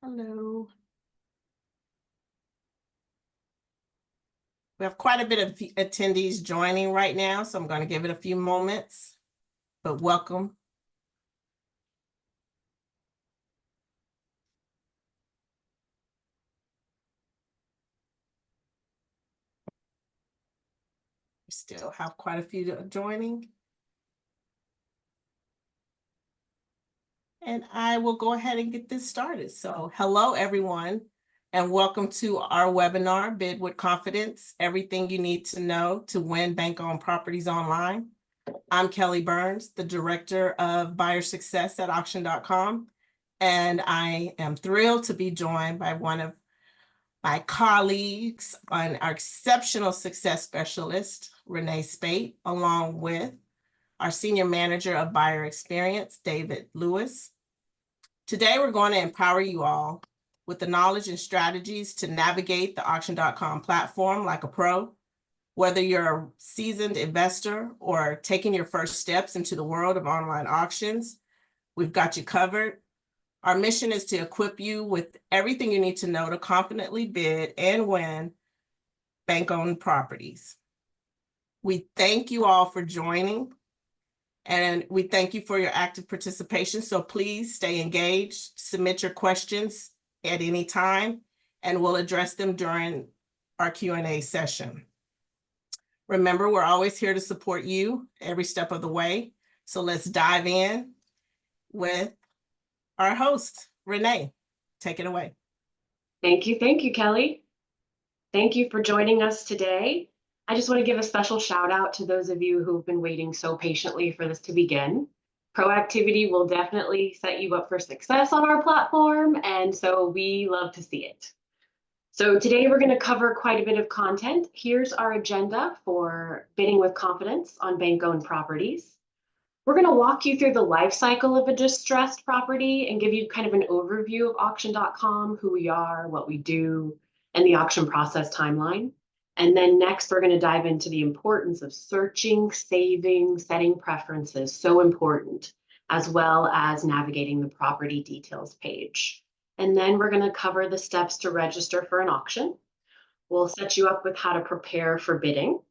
Hello. We have quite a bit of attendees joining right now, so I'm going to give it a few moments, but welcome. We still have quite a few joining. And I will go ahead and get this started. So hello, everyone, and welcome to our webinar, Bid with Confidence, Everything You Need to Know to Win Bank-Owned Properties Online. I'm Kelly Burns, the Director of Buyer Success at Auction.com, and I am thrilled to be joined by one of my colleagues and our exceptional success specialist, Renee Spate, along with our Senior Manager of Buyer Experience, David Lewis. Today, we're going to empower you all with the knowledge and strategies to navigate the Auction.com platform like a pro. Whether you're a seasoned investor or taking your first steps into the world of online auctions, we've got you covered. Our mission is to equip you with everything you need to know to confidently bid and win bank-owned properties. We thank you all for joining, and we thank you for your active participation. So please stay engaged, submit your questions at any time, and we'll address them during our Q&A session. Remember, we're always here to support you every step of the way. So let's dive in with our host, Renee. Take it away. Thank you, Kelly. Thank you for joining us today. I just want to give a special shout out to those of you who've been waiting so patiently for this to begin. Proactivity will definitely set you up for success on our platform, and so we love to see it. So today we're going to cover quite a bit of content. Here's our agenda for bidding with confidence on bank-owned properties. We're going to walk you through the life cycle of a distressed property and give you kind of an overview of Auction.com, who we are, what we do, and the auction process timeline. And then next, we're going to dive into the importance of searching, saving, setting preferences, so important, as well as navigating the property details page. And then we're going to cover the steps to register for an auction. We'll set you up with how to prepare for bidding.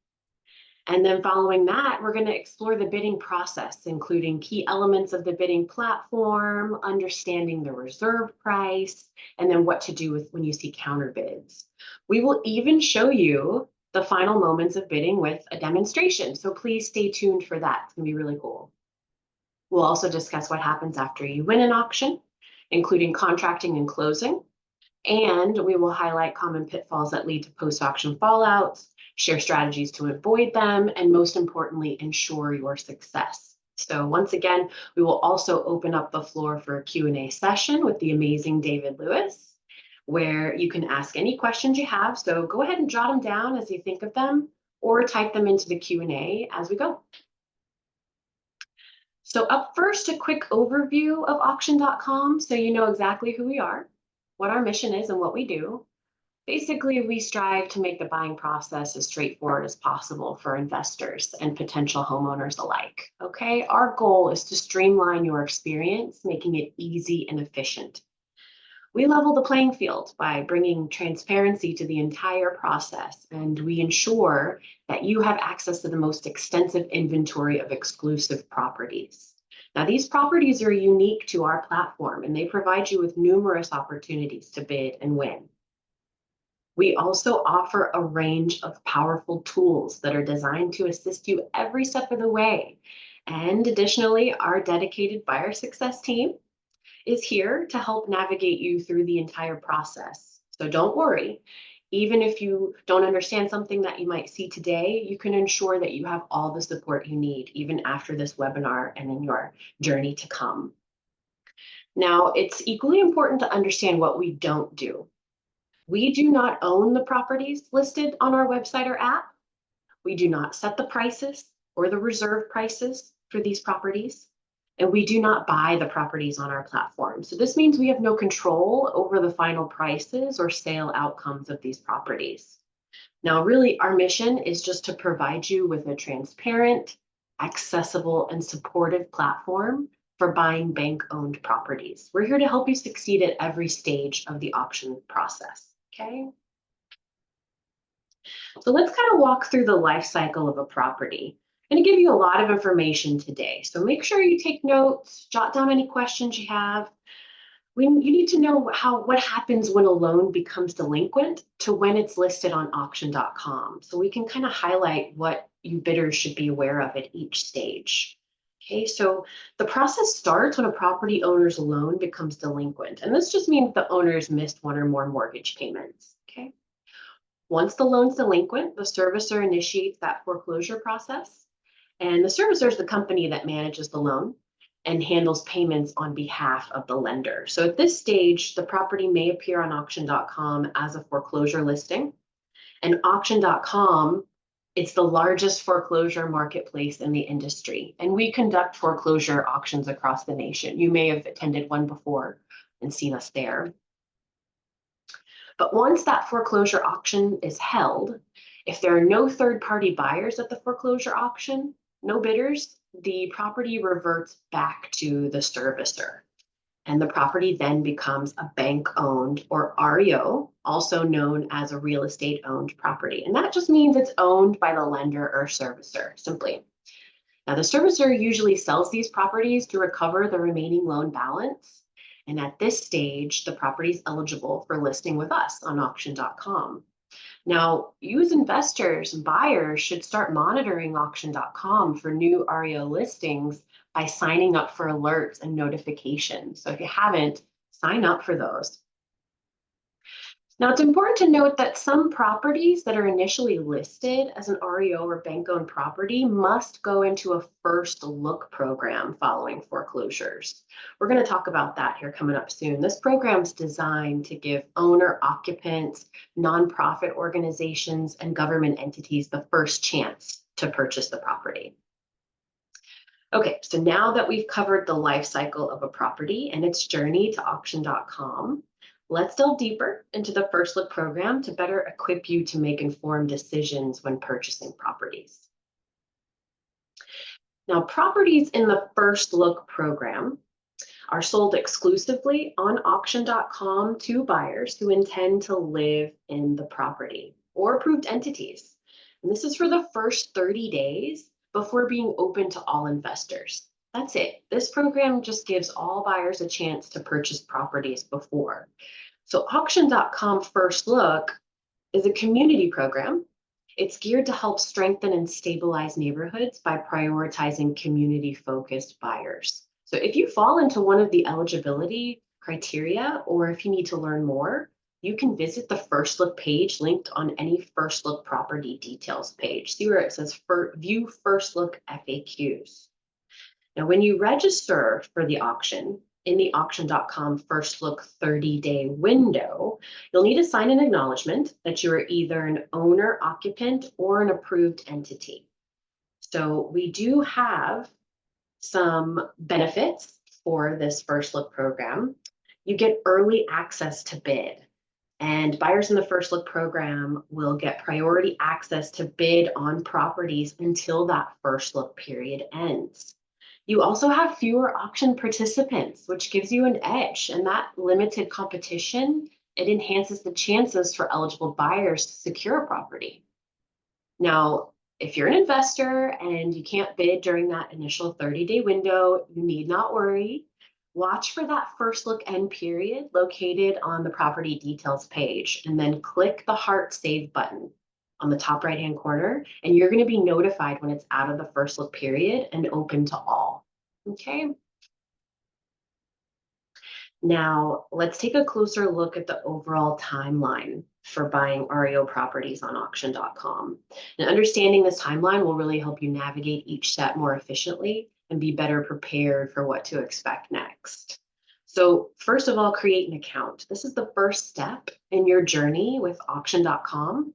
And then following that, we're going to explore the bidding process, including key elements of the bidding platform, understanding the reserve price, and then what to do when you see counter bids. We will even show you the final moments of bidding with a demonstration. So please stay tuned for that. It's going to be really cool. We'll also discuss what happens after you win an auction, including contracting and closing. And we will highlight common pitfalls that lead to post-auction fallouts, share strategies to avoid them, and most importantly, ensure your success. So once again, we will also open up the floor for a Q&A session with the amazing David Lewis, where you can ask any questions you have. So go ahead and jot them down as you think of them, or type them into the Q&A as we go. So up first, a quick overview of Auction.com so you know exactly who we are, what our mission is, and what we do. Basically, we strive to make the buying process as straightforward as possible for investors and potential homeowners alike. Okay, our goal is to streamline your experience, making it easy and efficient. We level the playing field by bringing transparency to the entire process, and we ensure that you have access to the most extensive inventory of exclusive properties. Now, these properties are unique to our platform, and they provide you with numerous opportunities to bid and win. We also offer a range of powerful tools that are designed to assist you every step of the way. And additionally, our dedicated buyer success team is here to help navigate you through the entire process. So don't worry, even if you don't understand something that you might see today, you can ensure that you have all the support you need, even after this webinar and in your journey to come. Now, it's equally important to understand what we don't do. We do not own the properties listed on our website or app. We do not set the prices or the reserve prices for these properties. And we do not buy the properties on our platform. So this means we have no control over the final prices or sale outcomes of these properties. Now, really, our mission is just to provide you with a transparent, accessible, and supportive platform for buying bank-owned properties. We're here to help you succeed at every stage of the auction process, okay? So let's kind of walk through the life cycle of a property. I'm going to give you a lot of information today. So make sure you take notes, jot down any questions you have. You need to know what happens when a loan becomes delinquent to when it's listed on auction.com. So we can kind of highlight what you bidders should be aware of at each stage. Okay, so the process starts when a property owner's loan becomes delinquent. And this just means the owner's missed one or more mortgage payments. Okay. Once the loan's delinquent, the servicer initiates that foreclosure process. And the servicer is the company that manages the loan and handles payments on behalf of the lender. So at this stage, the property may appear on auction.com as a foreclosure listing. And auction.com, it's the largest foreclosure marketplace in the industry. And we conduct foreclosure auctions across the nation. You may have attended one before and seen us there. But once that foreclosure auction is held, if there are no third-party buyers at the foreclosure auction, no bidders, the property reverts back to the servicer. And the property then becomes a bank-owned or REO, also known as a real estate-owned property. And that just means it's owned by the lender or servicer, simply. Now, the servicer usually sells these properties to recover the remaining loan balance. And at this stage, the property is eligible for listing with us on auction.com. Now, you as investors and buyers should start monitoring auction.com for new REO listings by signing up for alerts and notifications. So if you haven't, sign up for those. Now, it's important to note that some properties that are initially listed as an REO or bank-owned property must go into a first look program following foreclosures. We're going to talk about that here coming up soon. This program is designed to give owner occupants, nonprofit organizations, and government entities the first chance to purchase the property. Okay, so now that we've covered the life cycle of a property and its journey to auction.com, let's delve deeper into the First Look program to better equip you to make informed decisions when purchasing properties. Now, properties in the First Look program are sold exclusively on auction.com to buyers who intend to live in the property or approved entities. And this is for the first 30 days before being open to all investors. That's it. This program just gives all buyers a chance to purchase properties before. So auction.com First Look is a community program. It's geared to help strengthen and stabilize neighborhoods by prioritizing community-focused buyers. So if you fall into one of the eligibility criteria, or if you need to learn more, you can visit the First Look page linked on any First Look property details page. See where it says View First Look FAQs. Now, when you register for the auction, in the auction.com First Look 30-day window, you'll need to sign an acknowledgement that you are either an owner, occupant, or an approved entity. So we do have some benefits for this First Look program. You get early access to bid, and buyers in the First Look program will get priority access to bid on properties until that First Look period ends. You also have fewer auction participants, which gives you an edge, and that limited competition, it enhances the chances for eligible buyers to secure a property. Now, if you're an investor and you can't bid during that initial 30-day window, you need not worry. Watch for that First Look end period located on the property details page, and then click the Heart Save button on the top right-hand corner, and you're going to be notified when it's out of the First Look period and open to all. Okay. Now, let's take a closer look at the overall timeline for buying REO properties on auction.com. And understanding this timeline will really help you navigate each step more efficiently and be better prepared for what to expect next. So first of all, create an account. This is the first step in your journey with auction.com.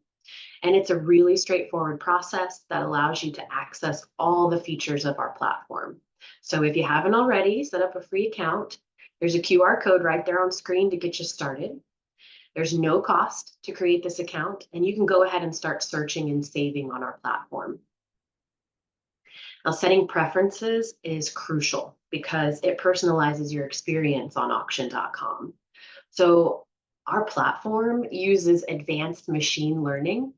And it's a really straightforward process that allows you to access all the features of our platform. So if you haven't already, set up a free account. There's a QR code right there on screen to get you started. There's no cost to create this account, and you can go ahead and start searching and saving on our platform. Now, setting preferences is crucial because it personalizes your experience on auction.com. So our platform uses advanced machine learning,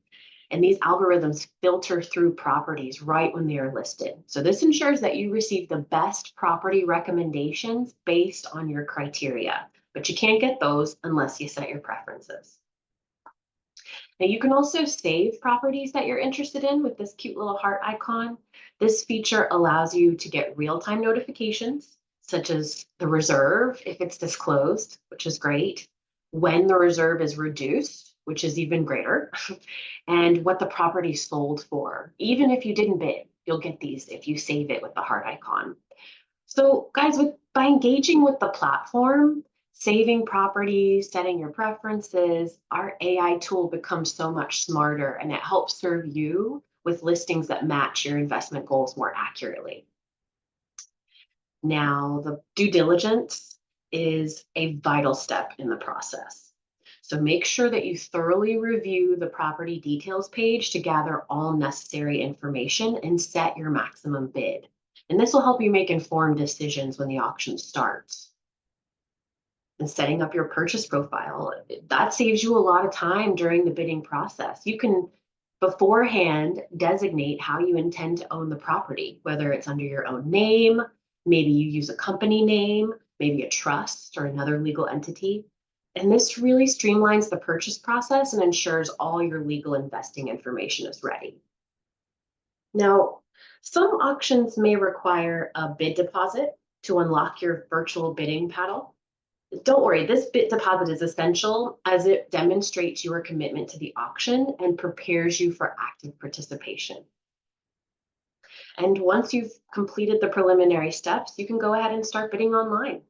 and these algorithms filter through properties right when they are listed. So this ensures that you receive the best property recommendations based on your criteria, but you can't get those unless you set your preferences. Now you can also save properties that you're interested in with this cute little heart icon. This feature allows you to get real-time notifications, such as the reserve if it's disclosed, which is great, when the reserve is reduced, which is even greater, and what the property sold for. Even if you didn't bid, you'll get these if you save it with the heart icon. So guys, by engaging with the platform, saving properties, setting your preferences, our AI tool becomes so much smarter, and it helps serve you with listings that match your investment goals more accurately. Now, the due diligence is a vital step in the process. So make sure that you thoroughly review the property details page to gather all necessary information and set your maximum bid. And this will help you make informed decisions when the auction starts. And setting up your purchase profile, that saves you a lot of time during the bidding process. You can beforehand designate how you intend to own the property, whether it's under your own name, maybe you use a company name, maybe a trust or another legal entity. And this really streamlines the purchase process and ensures all your legal investing information is ready. Now, some auctions may require a bid deposit to unlock your virtual bidding paddle. Don't worry, this bid deposit is essential as it demonstrates your commitment to the auction and prepares you for active participation. And once you've completed the preliminary steps, you can go ahead and start bidding online.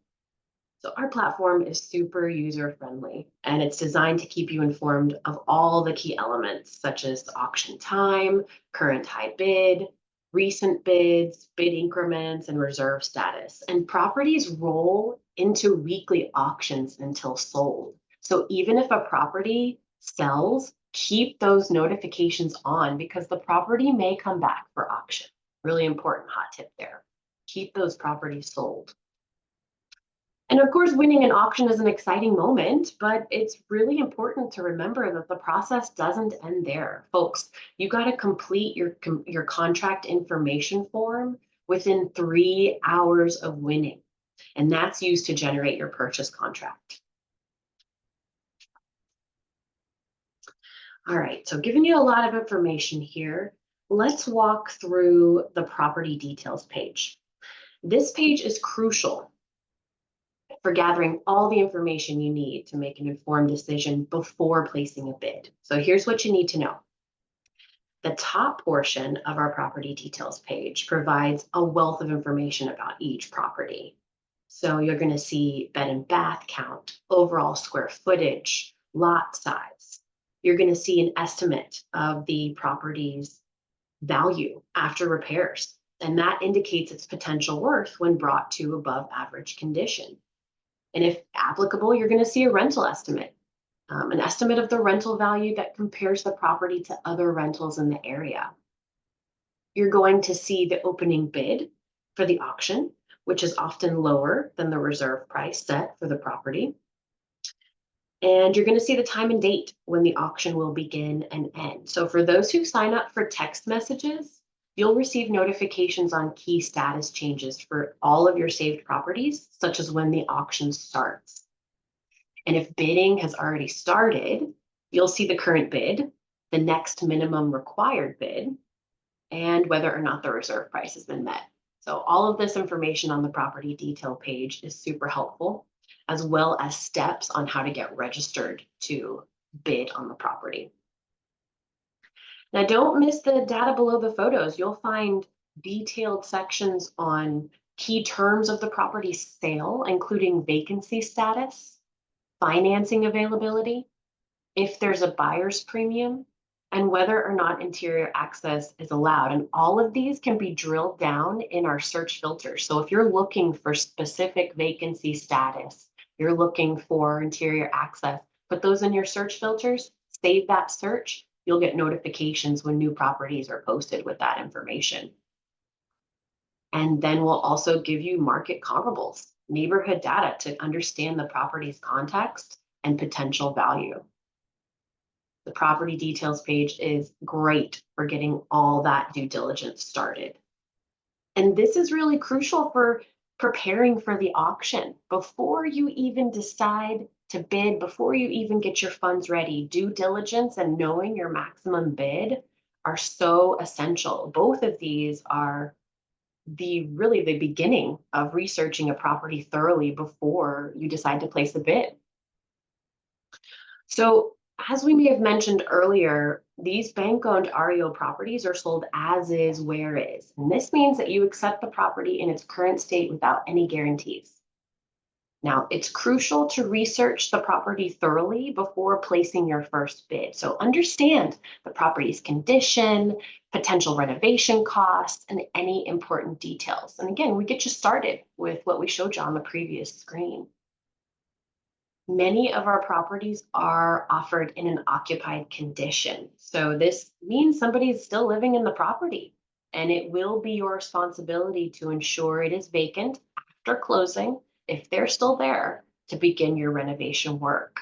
So our platform is super user-friendly, and it's designed to keep you informed of all the key elements, such as the auction time, current high bid, recent bids, bid increments, and reserve status. And properties roll into weekly auctions until sold. So even if a property sells, keep those notifications on because the property may come back for auction. Really important hot tip there. Keep those properties sold. And of course, winning an auction is an exciting moment, but it's really important to remember that the process doesn't end there. Folks, you got to complete your contract information form within 3 hours of winning, and that's used to generate your purchase contract. All right, so giving you a lot of information here, let's walk through the property details page. This page is crucial for gathering all the information you need to make an informed decision before placing a bid. So here's what you need to know. The top portion of our property details page provides a wealth of information about each property. So you're going to see bed and bath count, overall square footage, lot size. You're going to see an estimate of the property's value after repairs, and that indicates its potential worth when brought to above average condition. And if applicable, you're going to see a rental estimate, an estimate of the rental value that compares the property to other rentals in the area. You're going to see the opening bid for the auction, which is often lower than the reserve price set for the property. And you're going to see the time and date when the auction will begin and end. So for those who sign up for text messages, you'll receive notifications on key status changes for all of your saved properties, such as when the auction starts. And if bidding has already started, you'll see the current bid, the next minimum required bid, and whether or not the reserve price has been met. So all of this information on the property detail page is super helpful, as well as steps on how to get registered to bid on the property. Now, don't miss the data below the photos. You'll find detailed sections on key terms of the property sale, including vacancy status, financing availability, if there's a buyer's premium, and whether or not interior access is allowed. And all of these can be drilled down in our search filter. So if you're looking for specific vacancy status, you're looking for interior access, put those in your search filters, save that search. You'll get notifications when new properties are posted with that information. And then we'll also give you market comparables, neighborhood data to understand the property's context and potential value. The property details page is great for getting all that due diligence started. And this is really crucial for preparing for the auction. Before you even decide to bid, before you even get your funds ready, due diligence and knowing your maximum bid are so essential. Both of these are really the beginning of researching a property thoroughly before you decide to place a bid. So, as we may have mentioned earlier, these bank-owned REO properties are sold as is, where is. And this means that you accept the property in its current state without any guarantees. Now, it's crucial to research the property thoroughly before placing your first bid. So understand the property's condition, potential renovation costs, and any important details. And again, we get you started with what we showed you on the previous screen. Many of our properties are offered in an occupied condition. So this means somebody is still living in the property, and it will be your responsibility to ensure it is vacant after closing, if they're still there, to begin your renovation work.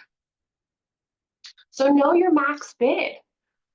So know your max bid.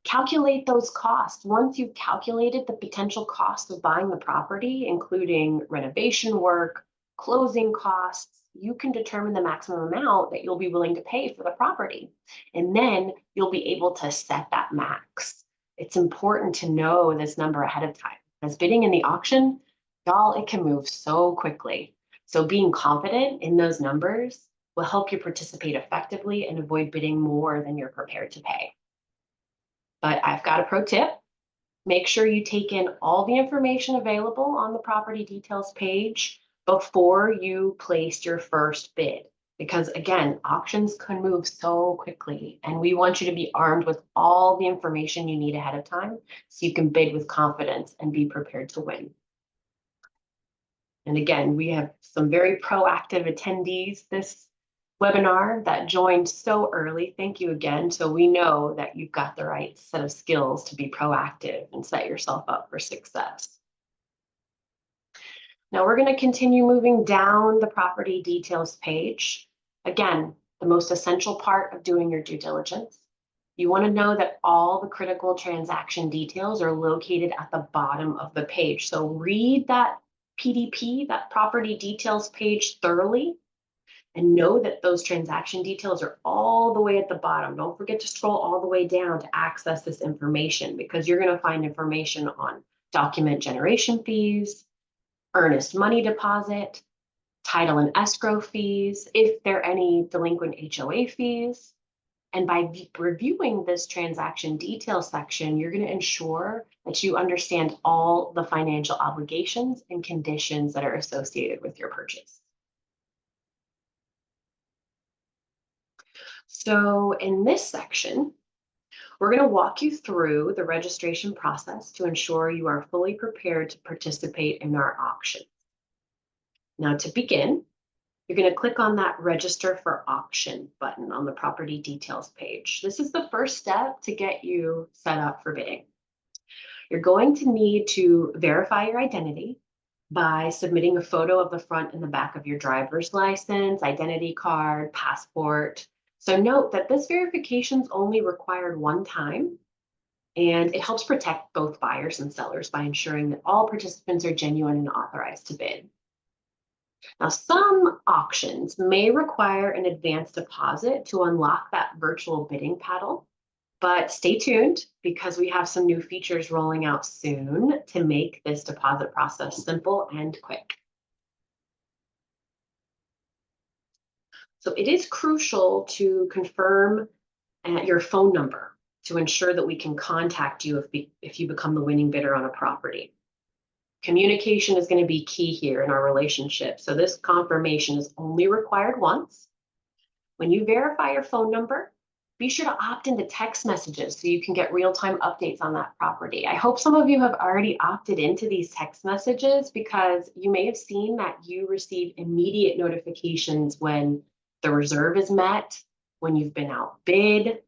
Calculate those costs. Once you've calculated the potential cost of buying the property, including renovation work, closing costs, you can determine the maximum amount that you'll be willing to pay for the property. And then you'll be able to set that max. It's important to know this number ahead of time. As bidding in the auction, y'all, it can move so quickly. So being confident in those numbers will help you participate effectively and avoid bidding more than you're prepared to pay. But I've got a pro tip. Make sure you take in all the information available on the property details page before you place your first bid. Because again, auctions can move so quickly, and we want you to be armed with all the information you need ahead of time so you can bid with confidence and be prepared to win. And again, we have some very proactive attendees this webinar that joined so early. Thank you again. So we know that you've got the right set of skills to be proactive and set yourself up for success. Now we're going to continue moving down the property details page. Again, the most essential part of doing your due diligence. You want to know that all the critical transaction details are located at the bottom of the page. So read that PDP, that property details page, thoroughly, and know that those transaction details are all the way at the bottom. Don't forget to scroll all the way down to access this information, because you're going to find information on document generation fees, earnest money deposit, title and escrow fees, if there are any delinquent HOA fees. And by reviewing this transaction detail section, you're going to ensure that you understand all the financial obligations and conditions that are associated with your purchase. So in this section, we're going to walk you through the registration process to ensure you are fully prepared to participate in our auction. Now, to begin, you're going to click on that Register for Auction button on the property details page. This is the first step to get you set up for bidding. You're going to need to verify your identity by submitting a photo of the front and the back of your driver's license, identity card, passport. So note that this verification is only required one time, and it helps protect both buyers and sellers by ensuring that all participants are genuine and authorized to bid. Now, some auctions may require an advance deposit to unlock that virtual bidding paddle, but stay tuned because we have some new features rolling out soon to make this deposit process simple and quick. So it is crucial to confirm your phone number to ensure that we can contact you if you become the winning bidder on a property. Communication is going to be key here in our relationship. So this confirmation is only required once. When you verify your phone number, be sure to opt into text messages so you can get real-time updates on that property. I hope some of you have already opted into these text messages, because you may have seen that you receive immediate notifications when the reserve is met, when you've been outbid,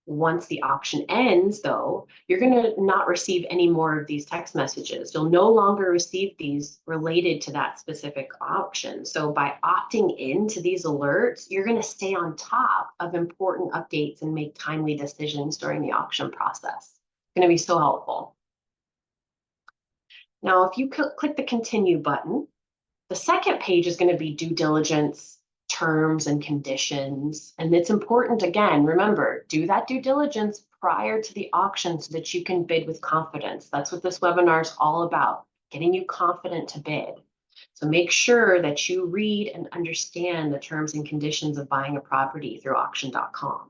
Once the auction ends, though, you're going to not receive any more of these text messages. You'll no longer receive these related to that specific auction. So by opting into these alerts, you're going to stay on top of important updates and make timely decisions during the auction process. It's going to be so helpful. Now, if you click the continue button, the second page is going to be due diligence, terms and conditions. And it's important, again, remember, do that due diligence prior to the auction so that you can bid with confidence. That's what this webinar is all about, getting you confident to bid. So make sure that you read and understand the terms and conditions of buying a property through auction.com.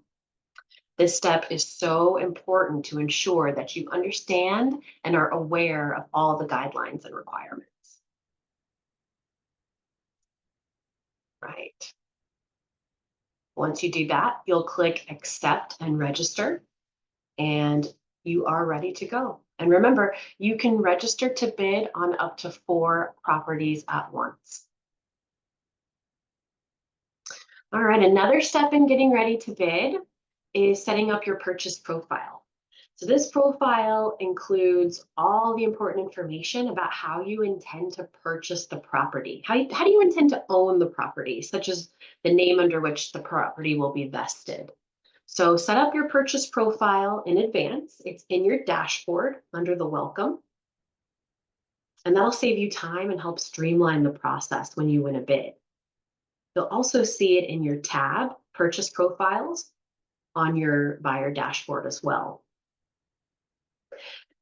This step is so important to ensure that you understand and are aware of all the guidelines and requirements. Right. Once you do that, you'll click accept and register, and you are ready to go. And remember, you can register to bid on up to 4 properties at once. All right, another step in getting ready to bid is setting up your purchase profile. So this profile includes all the important information about how you intend to purchase the property. How do you intend to own the property, such as the name under which the property will be vested. So set up your purchase profile in advance. It's in your dashboard under the welcome. And that'll save you time and help streamline the process when you win a bid. You'll also see it in your tab, Purchase Profiles, on your buyer dashboard as well.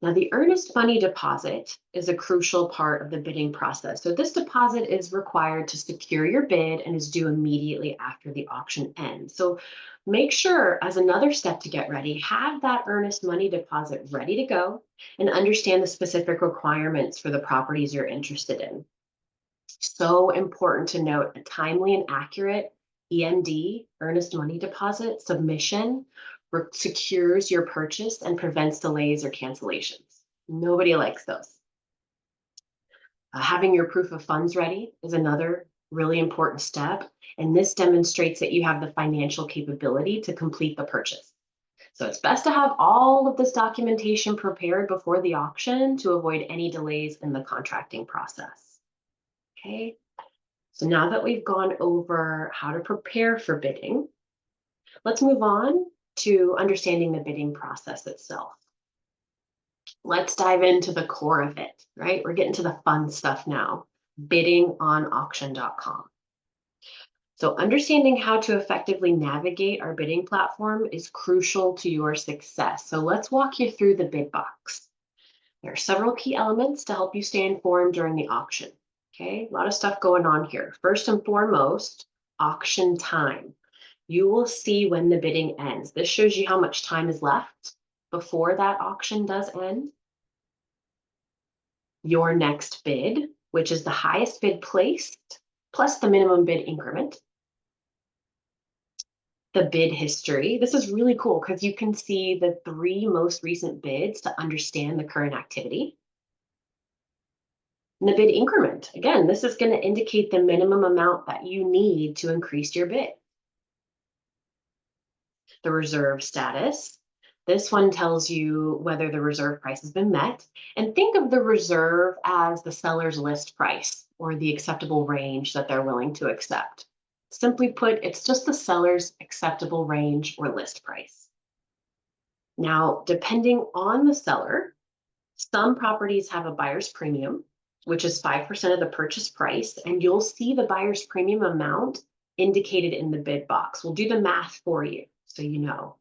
Now, the earnest money deposit is a crucial part of the bidding process. So this deposit is required to secure your bid and is due immediately after the auction ends. So make sure, as another step to get ready, have that earnest money deposit ready to go and understand the specific requirements for the properties you're interested in. So important to note, a timely and accurate EMD, earnest money deposit submission, secures your purchase and prevents delays or cancellations. Nobody likes those. Having your proof of funds ready is another really important step, and this demonstrates that you have the financial capability to complete the purchase. So it's best to have all of this documentation prepared before the auction to avoid any delays in the contracting process. Okay, so now that we've gone over how to prepare for bidding, let's move on to understanding the bidding process itself. Let's dive into the core of it, right? We're getting to the fun stuff now, bidding on auction.com. So understanding how to effectively navigate our bidding platform is crucial to your success. So let's walk you through the bid box. There are several key elements to help you stay informed during the auction. Okay, a lot of stuff going on here. First and foremost, auction time. You will see when the bidding ends. This shows you how much time is left before that auction does end. Your next bid, which is the highest bid placed, plus the minimum bid increment. The bid history. This is really cool because you can see the 3 most recent bids to understand the current activity. And the bid increment. Again, this is going to indicate the minimum amount that you need to increase your bid. The reserve status. This one tells you whether the reserve price has been met. And think of the reserve as the seller's list price or the acceptable range that they're willing to accept. Simply put, it's just the seller's acceptable range or list price. Now, depending on the seller, some properties have a buyer's premium, which is 5% of the purchase price, and you'll see the buyer's premium amount indicated in the bid box. We'll do the math for you so you know.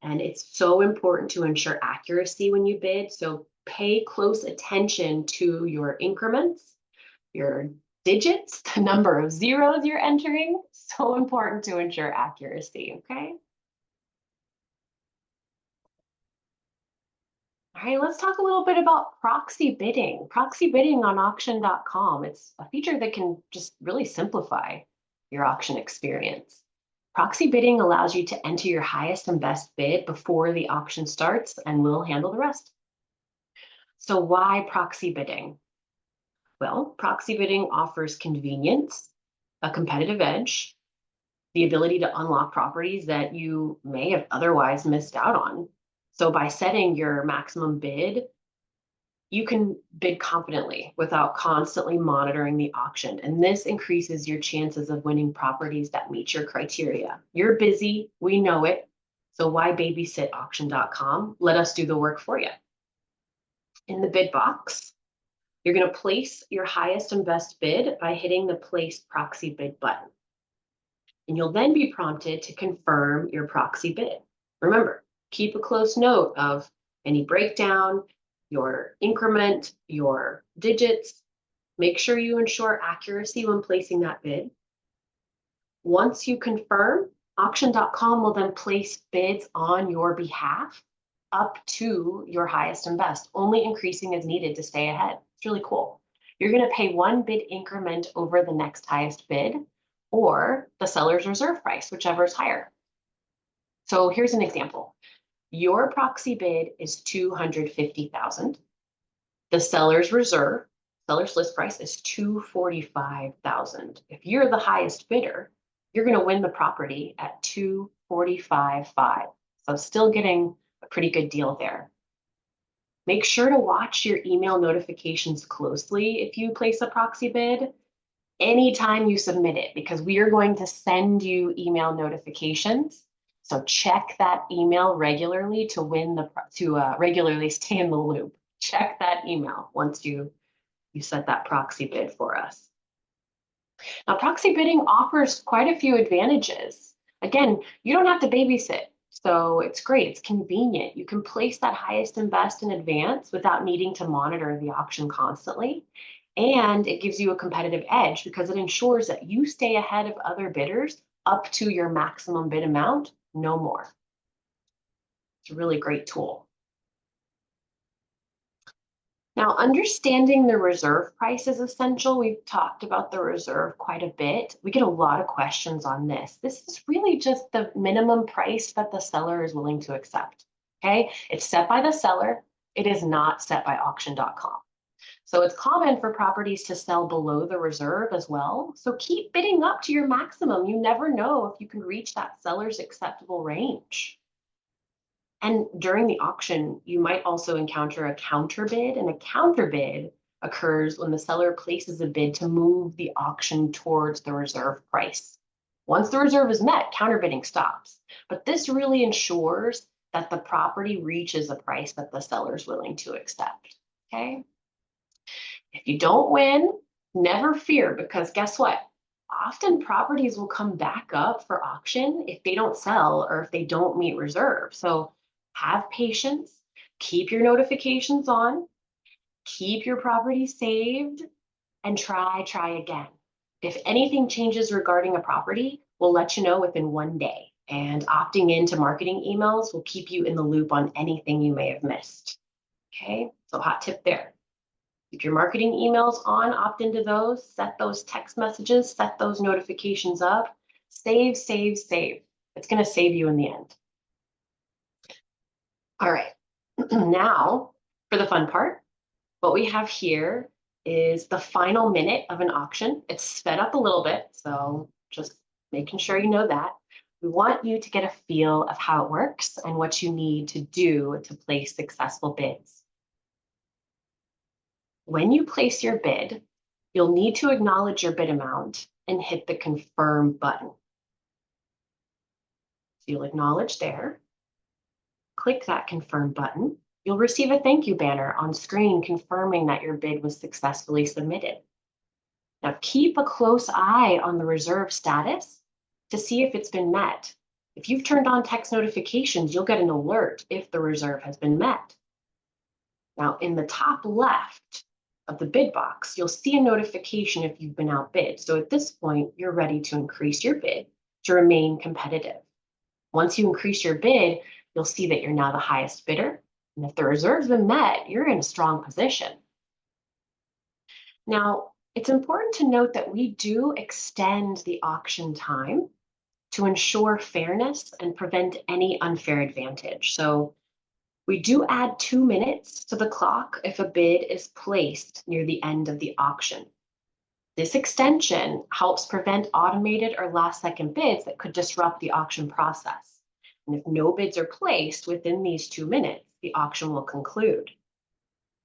And it's so important to ensure accuracy when you bid. So pay close attention to your increments, your digits, the number of zeros you're entering. So important to ensure accuracy, okay? All right, let's talk a little bit about proxy bidding. Proxy bidding on auction.com. It's a feature that can just really simplify your auction experience. Proxy bidding allows you to enter your highest and best bid before the auction starts, and we'll handle the rest. So why proxy bidding? Well, proxy bidding offers convenience, a competitive edge. the ability to unlock properties that you may have otherwise missed out on. So by setting your maximum bid, you can bid confidently without constantly monitoring the auction. And this increases your chances of winning properties that meet your criteria. You're busy, we know it. So why babysit auction.com? Let us do the work for you. In the bid box, you're going to place your highest and best bid by hitting the place proxy bid button. And you'll then be prompted to confirm your proxy bid. Remember, keep a close note of any breakdown, your increment, your digits. Make sure you ensure accuracy when placing that bid. Once you confirm, auction.com will then place bids on your behalf up to your highest and best, only increasing as needed to stay ahead. It's really cool. You're going to pay one bid increment over the next highest bid or the seller's reserve price, whichever is higher. So here's an example. Your proxy bid is $250,000. The seller's list price is $245,000. If you're the highest bidder, you're going to win the property at $245,500. So still getting a pretty good deal there. Make sure to watch your email notifications closely if you place a proxy bid anytime you submit it, because we are going to send you email notifications. So check that email regularly to regularly stay in the loop. Check that email once you set that proxy bid for us. Now, proxy bidding offers quite a few advantages. Again, you don't have to babysit, so it's great. It's convenient. You can place that highest and best in advance without needing to monitor the auction constantly. And it gives you a competitive edge because it ensures that you stay ahead of other bidders up to your maximum bid amount, no more. It's a really great tool. Now, understanding the reserve price is essential. We've talked about the reserve quite a bit. We get a lot of questions on this. This is really just the minimum price that the seller is willing to accept, okay? It's set by the seller. It is not set by auction.com. So it's common for properties to sell below the reserve as well. So keep bidding up to your maximum. You never know if you can reach that seller's acceptable range. And during the auction, you might also encounter a counterbid, and a counterbid occurs when the seller places a bid to move the auction towards the reserve price. Once the reserve is met, counterbidding stops. But this really ensures that the property reaches a price that the seller is willing to accept, okay? If you don't win, never fear, because guess what? Often properties will come back up for auction if they don't sell or if they don't meet reserve. So have patience, keep your notifications on, keep your property saved, and try again. If anything changes regarding a property, we'll let you know within 1 day. And opting into marketing emails will keep you in the loop on anything you may have missed. Okay, so hot tip there. Keep your marketing emails on, opt into those, set those text messages, set those notifications up, save. It's going to save you in the end. All right, now for the fun part. What we have here is the final minute of an auction. It's sped up a little bit, so just making sure you know that. We want you to get a feel of how it works and what you need to do to place successful bids. When you place your bid, you'll need to acknowledge your bid amount and hit the confirm button. So you'll acknowledge there, click that confirm button. You'll receive a thank you banner on screen confirming that your bid was successfully submitted. Now keep a close eye on the reserve status to see if it's been met. If you've turned on text notifications, you'll get an alert if the reserve has been met. Now in the top left of the bid box, you'll see a notification if you've been outbid. So at this point, you're ready to increase your bid to remain competitive. Once you increase your bid, you'll see that you're now the highest bidder. And if the reserve's been met, you're in a strong position. Now, it's important to note that we do extend the auction time to ensure fairness and prevent any unfair advantage. So we do add 2 minutes to the clock if a bid is placed near the end of the auction. This extension helps prevent automated or last-second bids that could disrupt the auction process. And if no bids are placed within these 2 minutes, the auction will conclude.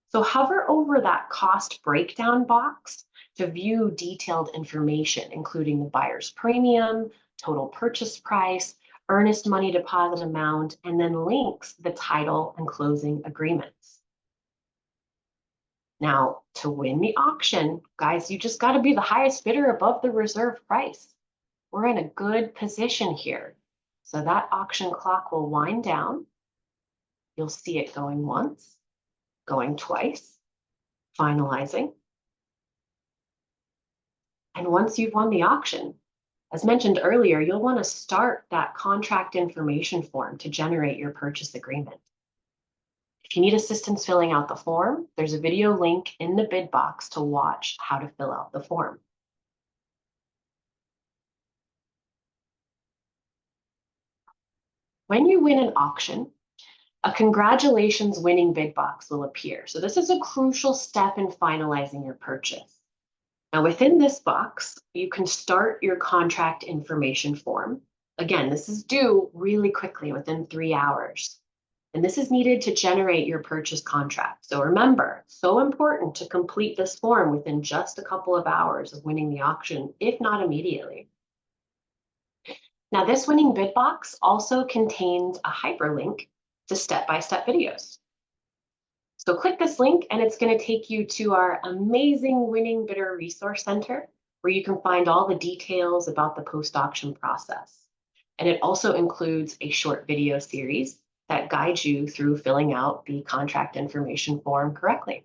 So hover over that cost breakdown box to view detailed information, including the buyer's premium, total purchase price, earnest money deposit amount, and then links the title and closing agreements. Now, to win the auction, guys, you just got to be the highest bidder above the reserve price. We're in a good position here. So that auction clock will wind down. You'll see it going once, going twice, finalizing. And once you've won the auction, as mentioned earlier, you'll want to start that contract information form to generate your purchase agreement. If you need assistance filling out the form, there's a video link in the bid box to watch how to fill out the form. When you win an auction, a congratulations winning bid box will appear. So this is a crucial step in finalizing your purchase. Now within this box, you can start your contract information form. Again, this is due really quickly within 3 hours. And this is needed to generate your purchase contract. So remember, so important to complete this form within just a couple of hours of winning the auction, if not immediately. Now, this winning bid box also contains a hyperlink to step-by-step videos. So click this link and it's going to take you to our amazing Winning Bidder Resource Center, where you can find all the details about the post-auction process. And it also includes a short video series that guides you through filling out the contract information form correctly.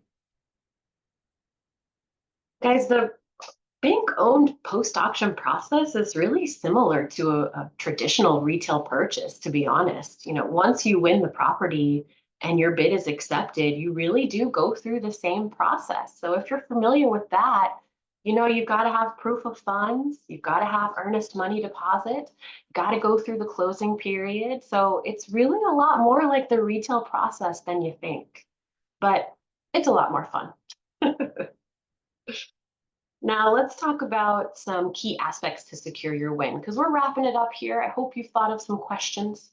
Guys, the bank-owned post-auction process is really similar to a traditional retail purchase, to be honest. Once you win the property and your bid is accepted, you really do go through the same process. So if you're familiar with that, you've got to have proof of funds, you've got to have earnest money deposit, got to go through the closing period. So it's really a lot more like the retail process than you think, but it's a lot more fun. Now let's talk about some key aspects to secure your win, because we're wrapping it up here. I hope you've thought of some questions.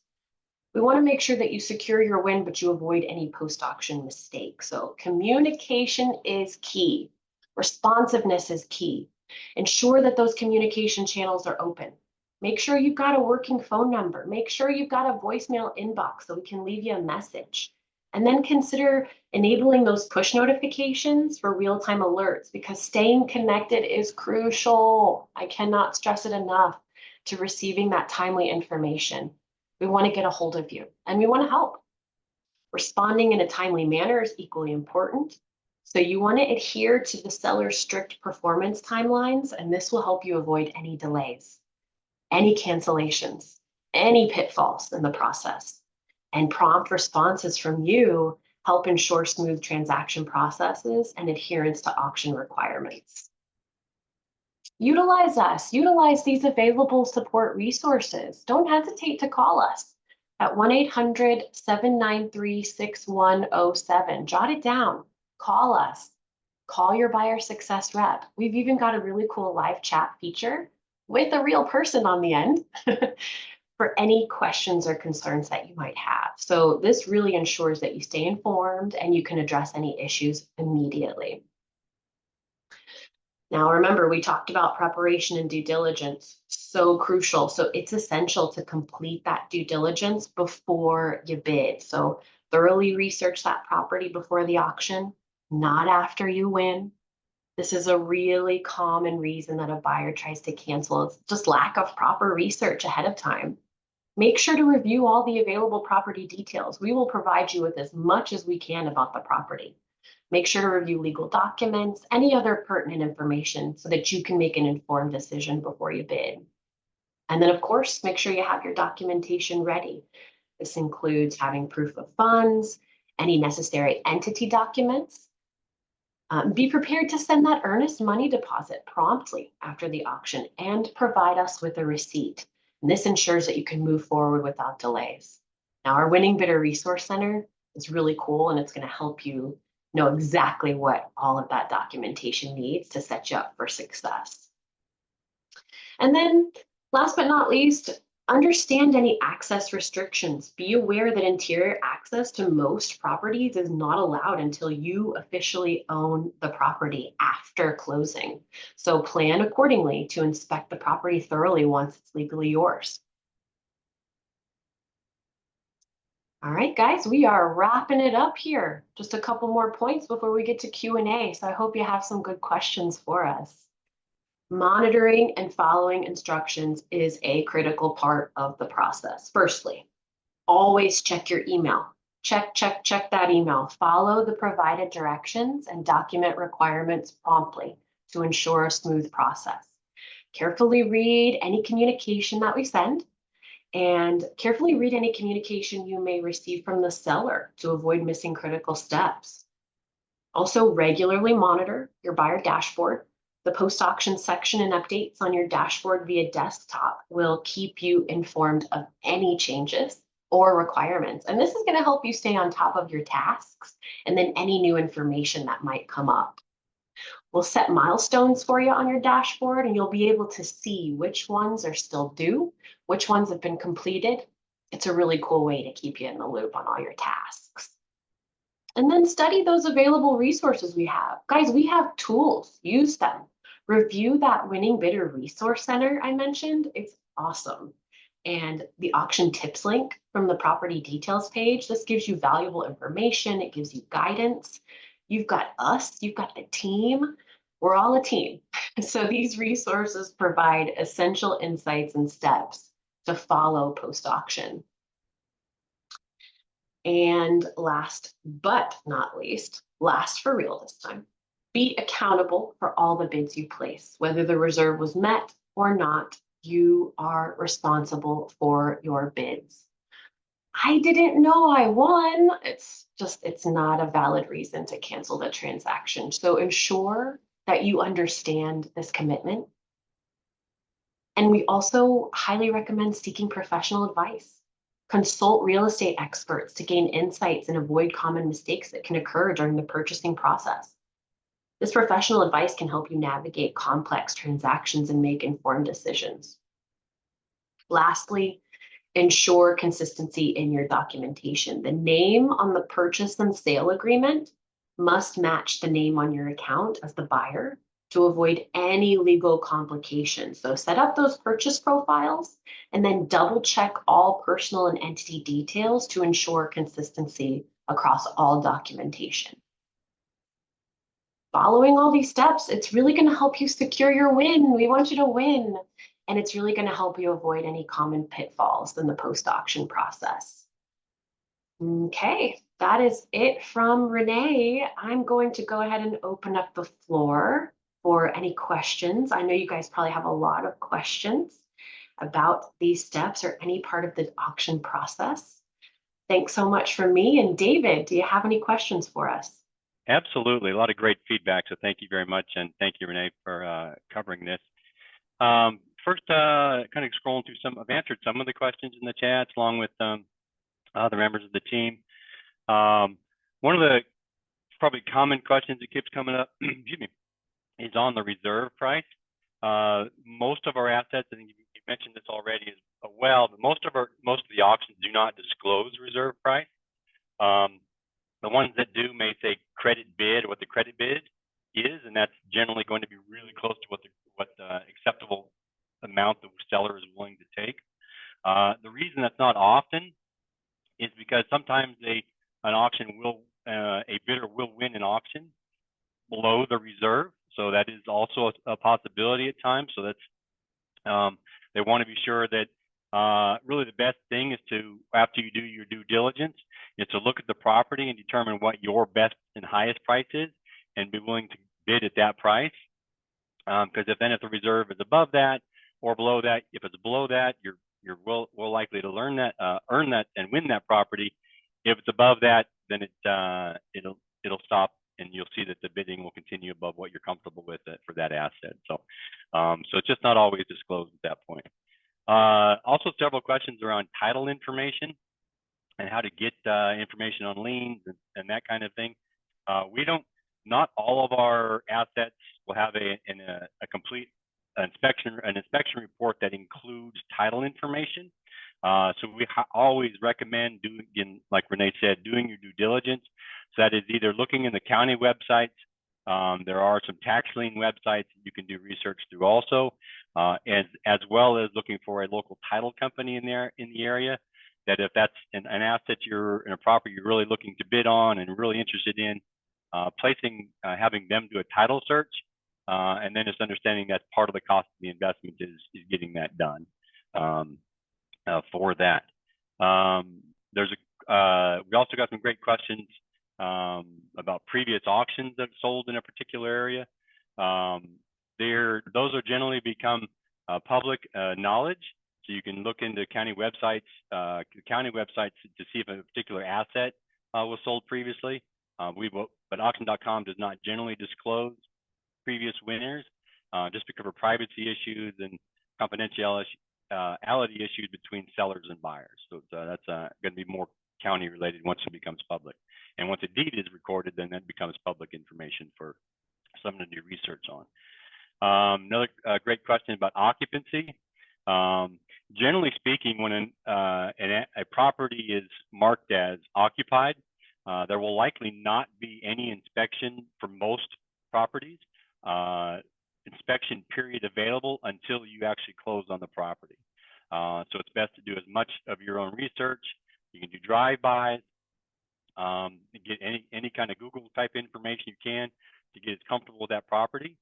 We want to make sure that you secure your win, but you avoid any post-auction mistakes. So communication is key. Responsiveness is key. Ensure that those communication channels are open. Make sure you've got a working phone number. Make sure you've got a voicemail inbox so we can leave you a message. And then consider enabling those push notifications for real-time alerts, because staying connected is crucial. I cannot stress it enough to receiving that timely information. We want to get a hold of you and we want to help. Responding in a timely manner is equally important. So you want to adhere to the seller's strict performance timelines, and this will help you avoid any delays, any cancellations, any pitfalls in the process. And prompt responses from you help ensure smooth transaction processes and adherence to auction requirements. Utilize us, utilize these available support resources. Don't hesitate to call us at 1-800-793-6107. Jot it down, call us, call your buyer success rep. We've even got a really cool live chat feature with a real person on the end for any questions or concerns that you might have. So this really ensures that you stay informed and you can address any issues immediately. Now, remember, we talked about preparation and due diligence, so crucial. So it's essential to complete that due diligence before you bid. So thoroughly research that property before the auction, not after you win. This is a really common reason that a buyer tries to cancel. It's just lack of proper research ahead of time. Make sure to review all the available property details. We will provide you with as much as we can about the property. Make sure to review legal documents, any other pertinent information so that you can make an informed decision before you bid. And then, of course, make sure you have your documentation ready. This includes having proof of funds, any necessary entity documents. Be prepared to send that earnest money deposit promptly after the auction and provide us with a receipt. And this ensures that you can move forward without delays. Now, our Winning Bidder Resource Center is really cool, and it's going to help you know exactly what all of that documentation needs to set you up for success. And then last but not least, understand any access restrictions. Be aware that interior access to most properties is not allowed until you officially own the property after closing. So plan accordingly to inspect the property thoroughly once it's legally yours. All right, guys, we are wrapping it up here. Just a couple more points before we get to Q&A. So I hope you have some good questions for us. Monitoring and following instructions is a critical part of the process. Firstly, always check your email. Check that email. Follow the provided directions and document requirements promptly to ensure a smooth process. Carefully read any communication that we send, and carefully read any communication you may receive from the seller to avoid missing critical steps. Also, regularly monitor your buyer dashboard. The post-auction section and updates on your dashboard via desktop will keep you informed of any changes or requirements. And this is going to help you stay on top of your tasks and then any new information that might come up. We'll set milestones for you on your dashboard, and you'll be able to see which ones are still due, which ones have been completed. It's a really cool way to keep you in the loop on all your tasks. And then study those available resources we have. Guys, we have tools, use them. Review that Winning Bidder Resource Center I mentioned, it's awesome. And the auction tips link from the property details page, this gives you valuable information, it gives you guidance. You've got us, you've got the team, we're all a team. So these resources provide essential insights and steps to follow post-auction. And last but not least, last for real this time, be accountable for all the bids you place. Whether the reserve was met or not, you are responsible for your bids. I didn't know I won. It's not a valid reason to cancel the transaction. So ensure that you understand this commitment. And we also highly recommend seeking professional advice. Consult real estate experts to gain insights and avoid common mistakes that can occur during the purchasing process. This professional advice can help you navigate complex transactions and make informed decisions. Lastly, ensure consistency in your documentation. The name on the purchase and sale agreement must match the name on your account as the buyer to avoid any legal complications. So set up those purchase profiles and then double check all personal and entity details to ensure consistency across all documentation. Following all these steps, it's really going to help you secure your win. We want you to win. And it's really going to help you avoid any common pitfalls in the post-auction process. Okay, that is it from Renee. I'm going to go ahead and open up the floor for any questions. I know you guys probably have a lot of questions about these steps or any part of the auction process. Thanks so much for me. And David, do you have any questions for us? Absolutely. A lot of great feedback. So thank you very much. And thank you, Renee, for covering this. First, kind of scrolling through I've answered some of the questions in the chats along with other members of the team. One of the probably common questions that keeps coming up, excuse me, is on the reserve price. Most of our assets, and you mentioned this already as well, but most of the auctions do not disclose reserve price. The ones that do may say credit bid or what the credit bid is, and that's generally going to be really close to what the acceptable amount the seller is willing to take. The reason that's not often is because sometimes a bidder will win an auction below the reserve, so that is also a possibility at times. So that's they want to be sure that really the best thing is to, after you do your due diligence, is to look at the property and determine what your best and highest price is and be willing to bid at that price. Because if the reserve is above that or below that, if it's below that, you're well likely to earn that and win that property. If it's above that, then it'll stop, and you'll see that the bidding will continue above what you're comfortable with for that asset. So it's just not always disclosed at that point. Also, several questions around title information and how to get information on liens and that kind of thing. We don't, not all of our assets will have a complete an inspection report that includes title information. So we always recommend doing, like Renee said, doing your due diligence. So that is either looking in the county websites. There are some tax lien websites you can do research through also, as well as looking for a local title company in the area. That if that's an asset you're in a property you're really looking to bid on and really interested in, having them do a title search, and then just understanding that part of the cost of the investment is getting that done for that. We also got some great questions about previous auctions that sold in a particular area. Those are generally become public knowledge. So you can look into county websites to see if a particular asset was sold previously. But auction.com does not generally disclose previous winners, just because of privacy issues and confidentiality issues between sellers and buyers. So that's going to be more county related once it becomes public. And once a deed is recorded, then that becomes public information for someone to do research on. Another great question about occupancy. Generally speaking, when a property is marked as occupied, there will likely not be any inspection for most properties, inspection period available until you actually close on the property. So it's best to do as much of your own research. You can do drive-bys, get any kind of Google type information you can to get as comfortable with that property.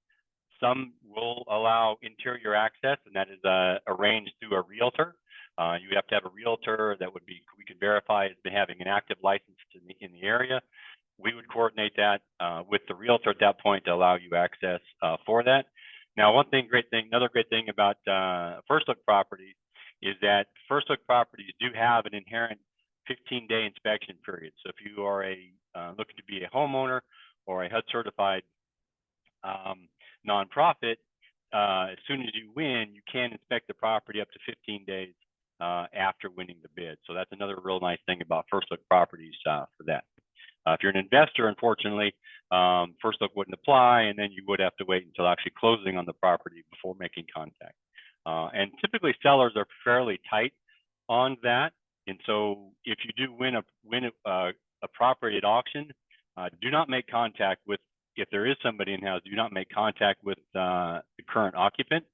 Some will allow interior access, and that is arranged through a realtor. You have to have a realtor that we could verify has been having an active license in the area. We would coordinate that with the realtor at that point to allow you access for that. Now, another great thing about first look properties is that first look properties do have an inherent 15-day inspection period. So if you are looking to be a homeowner or a HUD certified nonprofit, as soon as you win, you can inspect the property up to 15 days after winning the bid. So that's another real nice thing about first look properties for that. If you're an investor, unfortunately, first look wouldn't apply, and then you would have to wait until actually closing on the property before making contact. And typically sellers are fairly tight on that. And so if you do win a property at auction, do not make contact with, if there is somebody in house, do not make contact with the current occupant.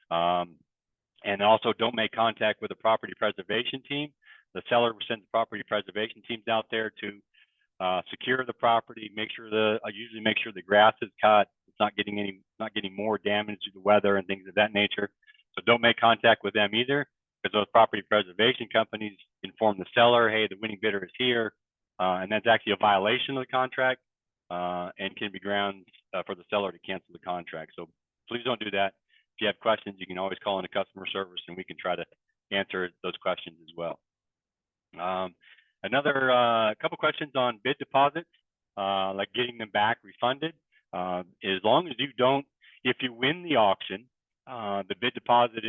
And also don't make contact with the property preservation team. The seller will send the property preservation teams out there to secure the property, usually make sure the grass is cut, it's not getting more damage due to weather and things of that nature. So don't make contact with them either, because those property preservation companies inform the seller, hey, the winning bidder is here, and that's actually a violation of the contract and can be grounds for the seller to cancel the contract. So please don't do that. If you have questions, you can always call into customer service and we can try to answer those questions as well. Another couple questions on bid deposits, like getting them back refunded. As long as you don't, if you win the auction, the bid deposit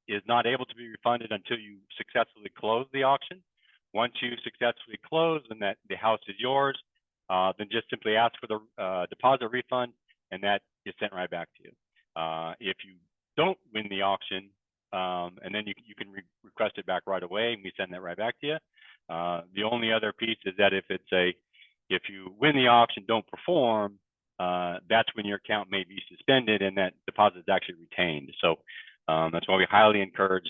is not able to be refunded until you successfully close the auction. Once you successfully close and that the house is yours, then just simply ask for the deposit refund, and that is sent right back to you. If you don't win the auction, and then you can request it back right away, and we send that right back to you. The only other piece is that if you win the auction, don't perform, that's when your account may be suspended and that deposit is actually retained. So that's why we highly encourage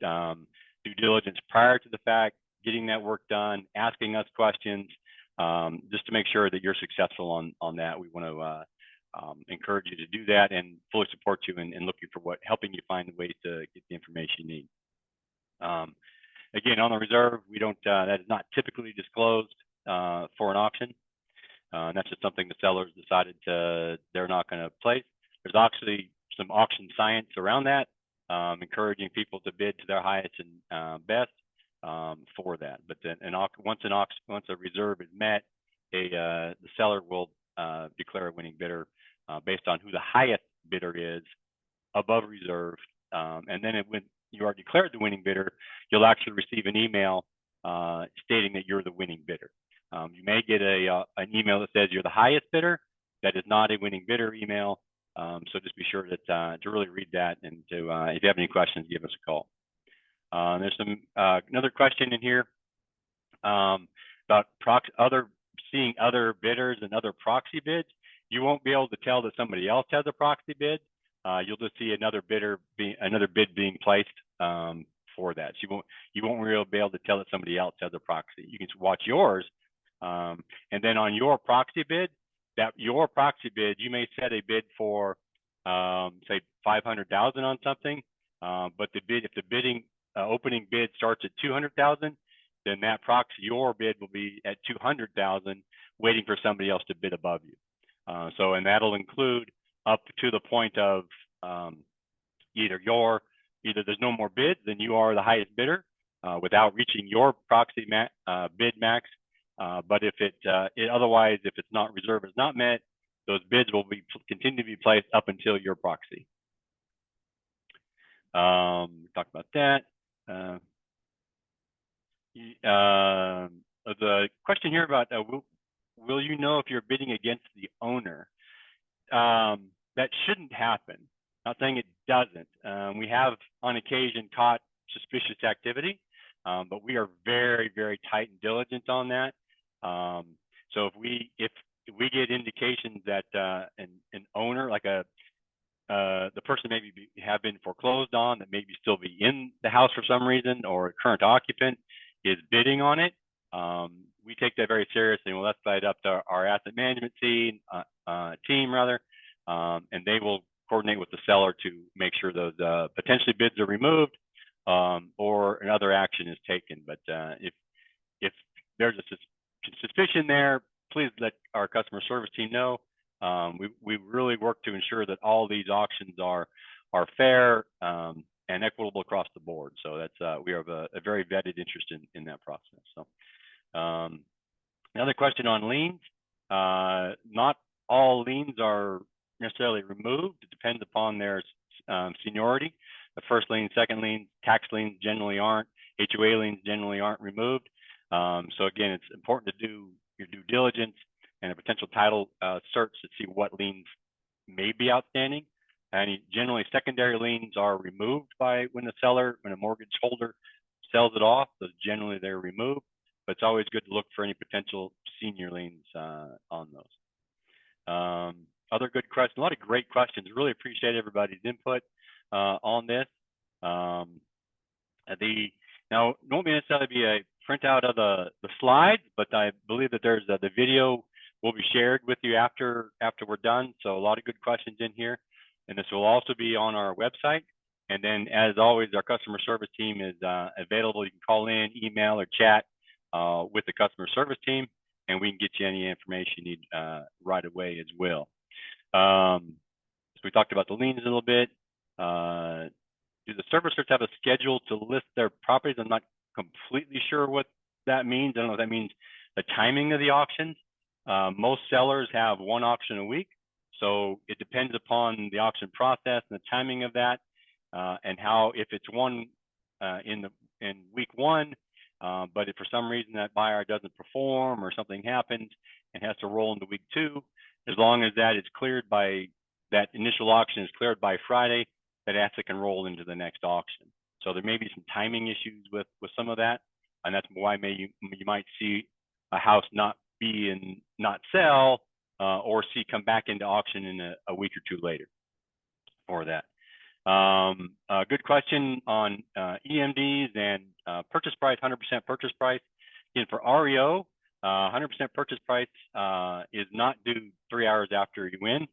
due diligence prior to the fact, getting that work done, asking us questions, just to make sure that you're successful on that. We want to encourage you to do that and fully support you in looking for helping you find ways to get the information you need. Again, on the reserve, we don't, that is not typically disclosed for an auction. That's just something the sellers decided they're not going to place. There's actually some auction science around that, encouraging people to bid to their highest and best for that. But then once a reserve is met, the seller will declare a winning bidder based on who the highest bidder is above reserve. And then when you are declared the winning bidder, you'll actually receive an email stating that you're the winning bidder. You may get an email that says you're the highest bidder. That is not a winning bidder email. So just be sure that to really read that, and to if you have any questions, give us a call. There's some another question in here about seeing other bidders and other proxy bids. You won't be able to tell that somebody else has a proxy bid. You'll just see another bid being placed for that. So you won't really be able to tell that somebody else has a proxy. You can watch yours, and then on your proxy bid, you may set a bid for say 500,000 on something, but if the bidding opening bid starts at 200,000, then that your bid will be at 200,000, waiting for somebody else to bid above you. And that'll include up to the point of either there's no more bids, then you are the highest bidder without reaching your proxy bid max. But if otherwise, if it's not reserve is not met, those bids will continue to be placed up until your proxy. Talk about that. The question here about will you know if you're bidding against the owner? That shouldn't happen. Not saying it doesn't. We have on occasion caught suspicious activity, but we are very, very tight and diligent on that. So if we get indications that an owner, like the person maybe have been foreclosed on, that maybe still be in the house for some reason, or a current occupant is bidding on it, we take that very seriously. We'll escalate it up to our asset management team, and they will coordinate with the seller to make sure those potentially bids are removed, or another action is taken. But if there's a suspicion there, please let our customer service team know. We really work to ensure that all these auctions are fair and equitable across the board. So that's we have a very vetted interest in that process. So another question on liens. Not all liens are necessarily removed. It depends upon their seniority. The first lien, second lien, tax liens generally aren't. HOA liens generally aren't removed. So again, it's important to do your due diligence and a potential title search to see what liens may be outstanding. And generally, secondary liens are removed when a mortgage holder sells it off. So generally, they're removed. But it's always good to look for any potential senior liens on those. Other good questions, a lot of great questions. Really appreciate everybody's input on this. Now, it won't necessarily be a printout of the slides, but I believe that there's the video will be shared with you after we're done. So a lot of good questions in here, and this will also be on our website. And then, as always, our customer service team is available. You can call in, email, or chat with the customer service team, and we can get you any information you need right away as well. So we talked about the liens a little bit. Do the servicers have a schedule to list their properties? I'm not completely sure what that means. I don't know if that means the timing of the auctions. Most sellers have one auction a week, so it depends upon the auction process and the timing of that, and if it's one in week one, but if for some reason that buyer doesn't perform or something happens and has to roll into week two, as long as that initial auction is cleared by Friday, that asset can roll into the next auction. So there may be some timing issues with some of that, and that's why you might see a house not sell, or see come back into auction in a week or two later for that. A good question on EMDs and purchase price, 100% purchase price. Again, for REO, 100% purchase price is not due 3 hours after you win.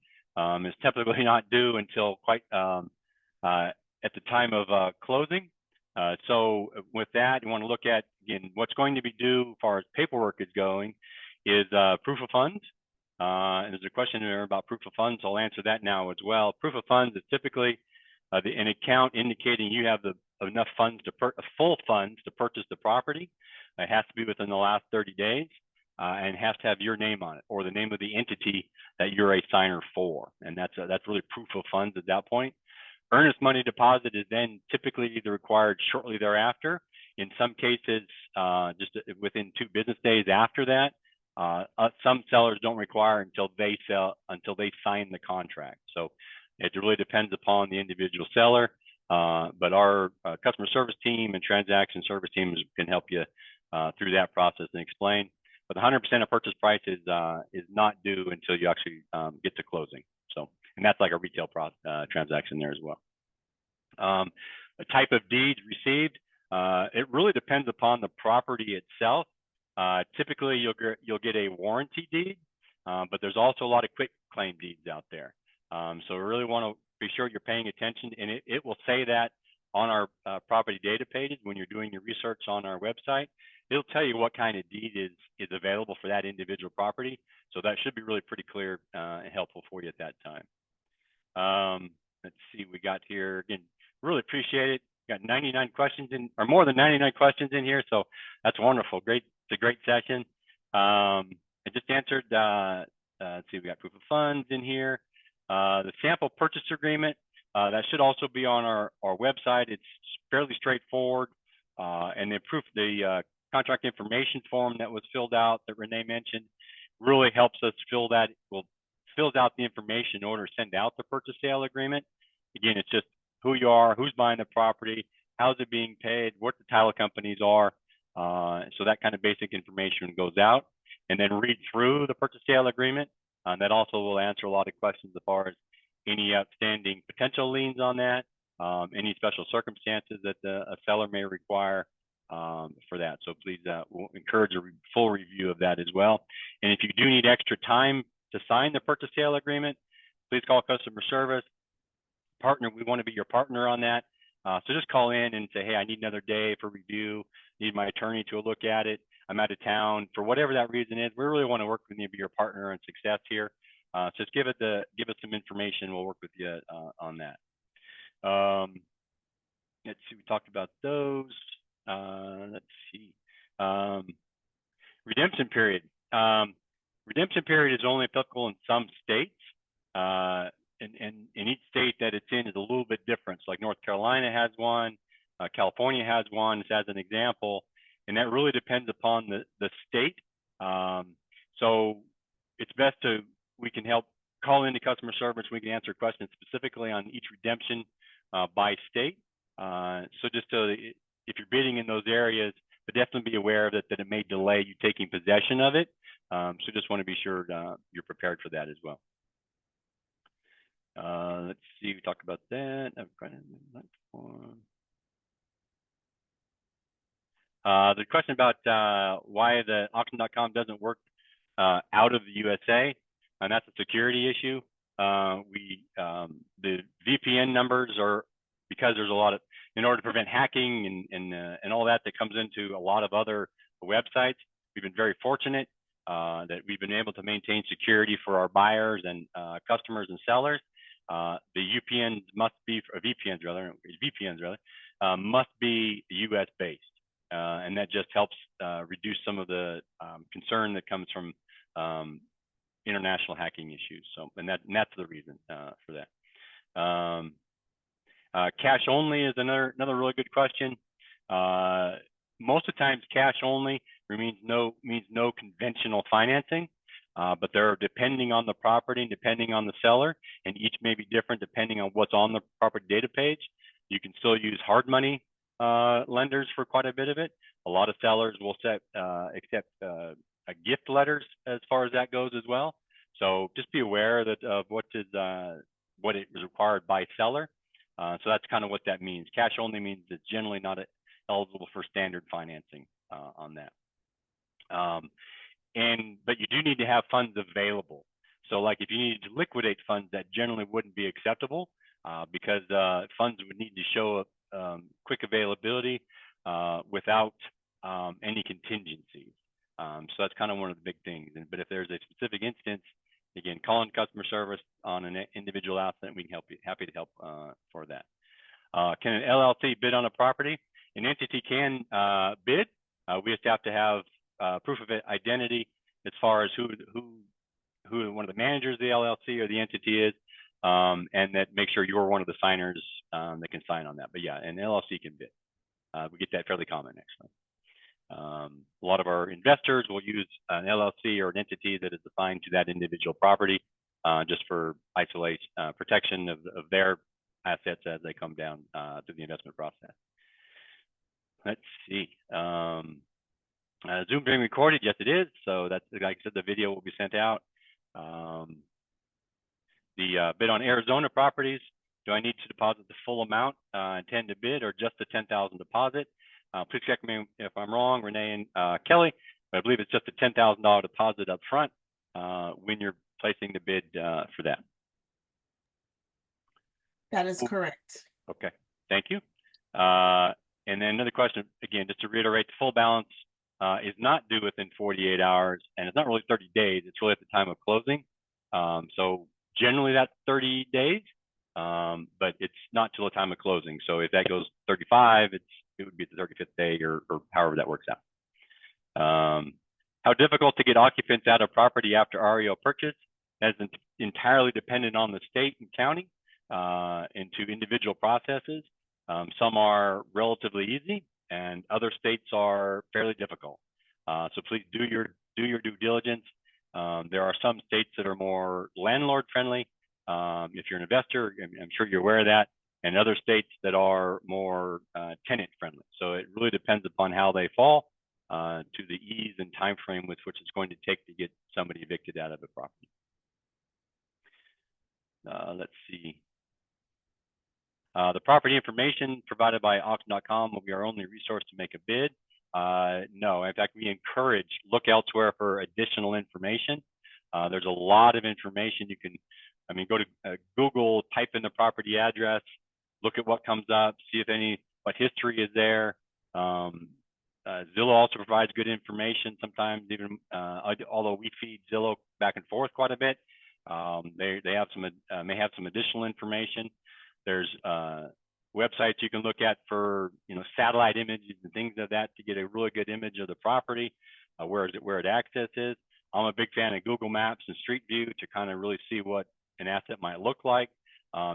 It's typically not due until quite at the time of closing. So with that, you want to look at, again, what's going to be due as far as paperwork is going is proof of funds. And there's a question there about proof of funds. I'll answer that now as well. Proof of funds is typically an account indicating you have enough funds full funds to purchase the property. It has to be within the last 30 days and has to have your name on it, or the name of the entity that you're a signer for. And that's really proof of funds at that point. Earnest money deposit is then typically either required shortly thereafter. In some cases, just within 2 business days after that. Some sellers don't require until they sign the contract. So it really depends upon the individual seller. But our customer service team and transaction service teams can help you through that process and explain. But 100% of purchase price is not due until you actually get to closing. So, and that's like a retail transaction there as well. The type of deeds received, it really depends upon the property itself. Typically, you'll get a warranty deed, but there's also a lot of quick claim deeds out there. So we really want to be sure you're paying attention, and it will say that on our property data pages when you're doing your research on our website. It'll tell you what kind of deed is available for that individual property. So that should be really pretty clear and helpful for you at that time. Let's see, we got here again. Really appreciate it. Got 99 questions in, or more than 99 questions in here, so that's wonderful. Great, it's a great session. I just answered. Let's see, we got proof of funds in here. The sample purchase agreement that should also be on our website. It's fairly straightforward, and the contract information form that was filled out that Renee mentioned really helps us fills out the information in order to send out the purchase sale agreement. Again, it's just who you are, who's buying the property, how's it being paid, what the title companies are. So that kind of basic information goes out, and then read through the purchase sale agreement. That also will answer a lot of questions as far as any outstanding potential liens on that, any special circumstances that a seller may require for that. So please, we'll encourage a full review of that as well. And if you do need extra time to sign the purchase sale agreement, please call customer service. Partner, we want to be your partner on that. So just call in and say, hey, I need another day for review, need my attorney to look at it. I'm out of town for whatever that reason is. We really want to work with you to be your partner in success here. So just give us some information. We'll work with you on that. Let's see, we talked about those. Let's see. Redemption period. Redemption period is only applicable in some states. And in each state that it's in is a little bit different. So like North Carolina has one, California has one, as an example, and that really depends upon the state. So it's best we can help call into customer service. We can answer questions specifically on each redemption by state. So just if you're bidding in those areas, but definitely be aware of it, that it may delay you taking possession of it. So just want to be sure you're prepared for that as well. Let's see, we talked about that. The question about why the auction.com doesn't work out of the USA, and that's a security issue. The VPN numbers are, because there's a lot of, in order to prevent hacking and all that comes into a lot of other websites, we've been very fortunate that we've been able to maintain security for our buyers and customers and sellers. The VPNs must be must be US based, and that just helps reduce some of the concern that comes from international hacking issues. So, and that's the reason for that. Cash only is another really good question. Most of the times, cash only means no conventional financing. But they're depending on the property and depending on the seller, and each may be different depending on what's on the property data page. You can still use hard money lenders for quite a bit of it. A lot of sellers will accept gift letters as far as that goes as well. So just be aware of what is required by seller. So that's kind of what that means. Cash only means it's generally not eligible for standard financing on that. But you do need to have funds available. So like if you needed to liquidate funds, that generally wouldn't be acceptable because funds would need to show quick availability without any contingencies. So that's kind of one of the big things. But if there's a specific instance, again, call in customer service on an individual asset, we can help you. Happy to help for that. Can an LLC bid on a property? An entity can bid. We just have to have proof of identity as far as who one of the managers of the LLC or the entity is, and that make sure you're one of the signers that can sign on that. But yeah, an LLC can bid. We get that fairly common actually. A lot of our investors will use an LLC or an entity that is assigned to that individual property, just for isolation, protection of their assets as they come down through the investment process. Let's see. Zoom being recorded, yes it is. So that's, like I said, the video will be sent out. The bid on Arizona properties. Do I need to deposit the full amount, intend to bid, or just the $10,000 deposit? Please check me if I'm wrong, Renee and Kelly, but I believe it's just a $10,000 deposit up front when you're placing the bid for that. That is correct. Okay, thank you. And then another question, again, just to reiterate, the full balance is not due within 48 hours, and it's not really 30 days. It's really at the time of closing. So generally that's 30 days, but it's not till the time of closing. So if that goes 35, it would be the 35th day or however that works out. How difficult to get occupants out of property after REO purchase? That is entirely dependent on the state and county into individual processes. Some are relatively easy and other states are fairly difficult. So please do your due diligence. There are some states that are more landlord friendly. If you're an investor, I'm sure you're aware of that, and other states that are more tenant friendly. So it really depends upon how they fall to the ease and time frame with which it's going to take to get somebody evicted out of a property. Let's see. The property information provided by auction.com will be our only resource to make a bid. No, in fact, we encourage look elsewhere for additional information. There's a lot of information you can, go to Google, type in the property address, look at what comes up, see if what history is there. Zillow also provides good information sometimes, even although we feed Zillow back and forth quite a bit. They have may have some additional information. There's websites you can look at for satellite images and things of that to get a really good image of the property, where it access is. I'm a big fan of Google Maps and Street View to kind of really see what an asset might look like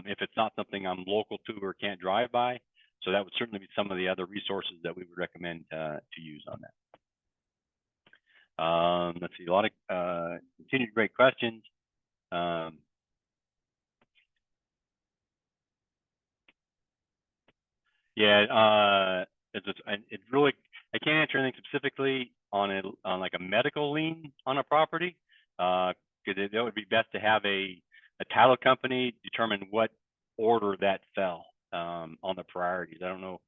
if it's not something I'm local to or can't drive by. So that would certainly be some of the other resources that we would recommend to use on that. Let's see, a lot of continued great questions. Yeah, it really, I can't answer anything specifically on like a medical lien on a property, because that would be best to have a title company determine what order that fell on the priorities. I don't know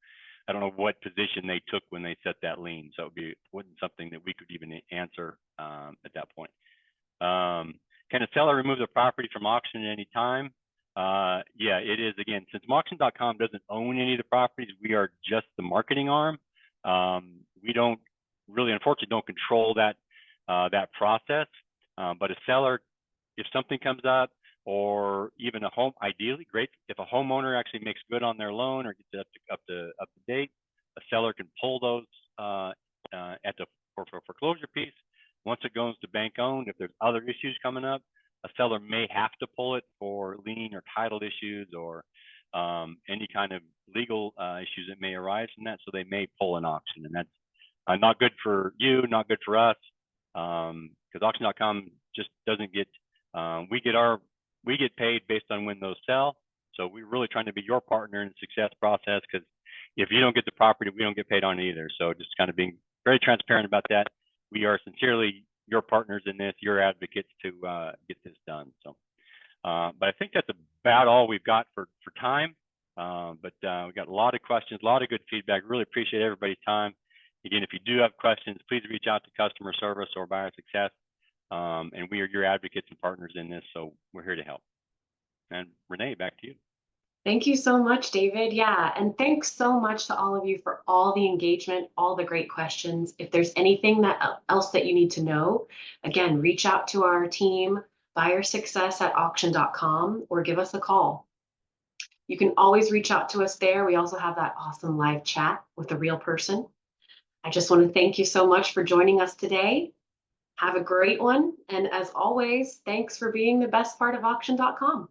what position they took when they set that lien, so it wasn't something that we could even answer at that point. Can a seller remove the property from auction at any time? Yeah, it is. Again, since auction.com doesn't own any of the properties, we are just the marketing arm. We don't really, unfortunately, don't control that process. But a seller, if something comes up, or even a home, ideally, great if a homeowner actually makes good on their loan or gets it up to date, a seller can pull those at the foreclosure piece. Once it goes to bank owned, if there's other issues coming up, a seller may have to pull it for lien or title issues or any kind of legal issues that may arise from that. So they may pull an auction, and that's not good for you, not good for us, because auction.com just doesn't get. We get paid based on when those sell. So we're really trying to be your partner in the success process, because if you don't get the property, we don't get paid on it either. So just kind of being very transparent about that. We are sincerely your partners in this, your advocates to get this done. So, but I think that's about all we've got for time. But we got a lot of questions, a lot of good feedback. Really appreciate everybody's time. Again, if you do have questions, please reach out to customer service or buyer success. And we are your advocates and partners in this, so we're here to help. And Renee, back to you. Thank you so much, David. Yeah, and thanks so much to all of you for all the engagement, all the great questions. If there's anything else that you need to know, again, reach out to our team, buyersuccess@auction.com, or give us a call. You can always reach out to us there. We also have that awesome live chat with a real person. I just want to thank you so much for joining us today. Have a great one. And as always, thanks for being the best part of auction.com.